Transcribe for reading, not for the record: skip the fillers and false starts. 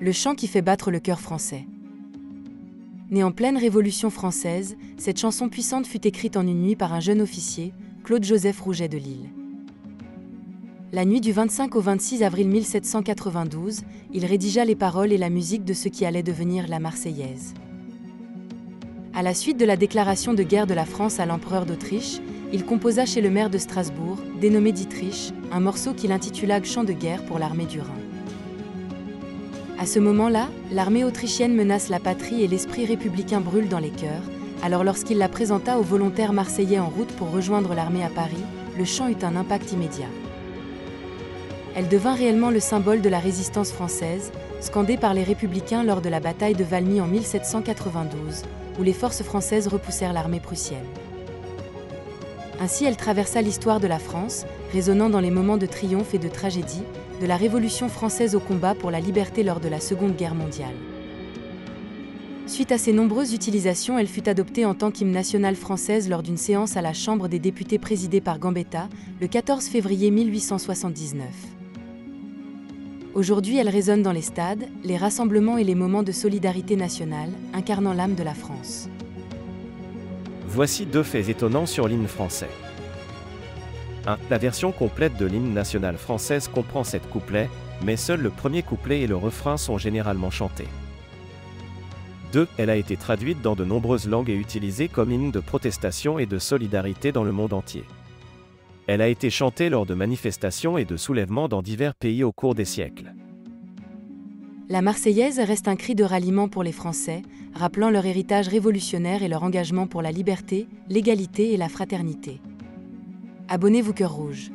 le chant qui fait battre le cœur français. Née en pleine Révolution française, cette chanson puissante fut écrite en une nuit par un jeune officier, Claude-Joseph Rouget de Lille. La nuit du 25 au 26 avril 1792, il rédigea les paroles et la musique de ce qui allait devenir la Marseillaise. À la suite de la déclaration de guerre de la France à l'empereur d'Autriche, il composa chez le maire de Strasbourg, dénommé Dietrich, un morceau qu'il intitula Chant de guerre pour l'armée du Rhin. À ce moment-là, l'armée autrichienne menace la patrie et l'esprit républicain brûle dans les cœurs, alors lorsqu'il la présenta aux volontaires marseillais en route pour rejoindre l'armée à Paris, le chant eut un impact immédiat. Elle devint réellement le symbole de la résistance française, scandée par les républicains lors de la bataille de Valmy en 1792, où les forces françaises repoussèrent l'armée prussienne. Ainsi, elle traversa l'histoire de la France, résonnant dans les moments de triomphe et de tragédie, de la Révolution française au combat pour la liberté lors de la Seconde Guerre mondiale. Suite à ses nombreuses utilisations, elle fut adoptée en tant qu'hymne national française lors d'une séance à la Chambre des députés présidée par Gambetta, le 14 février 1879. Aujourd'hui, elle résonne dans les stades, les rassemblements et les moments de solidarité nationale, incarnant l'âme de la France. Voici 2 faits étonnants sur l'hymne français. 1. La version complète de l'hymne national française comprend 7 couplets, mais seuls le premier couplet et le refrain sont généralement chantés. 2. Elle a été traduite dans de nombreuses langues et utilisée comme hymne de protestation et de solidarité dans le monde entier. Elle a été chantée lors de manifestations et de soulèvements dans divers pays au cours des siècles. La Marseillaise reste un cri de ralliement pour les Français, rappelant leur héritage révolutionnaire et leur engagement pour la liberté, l'égalité et la fraternité. Abonnez-vous Cœur Rouge.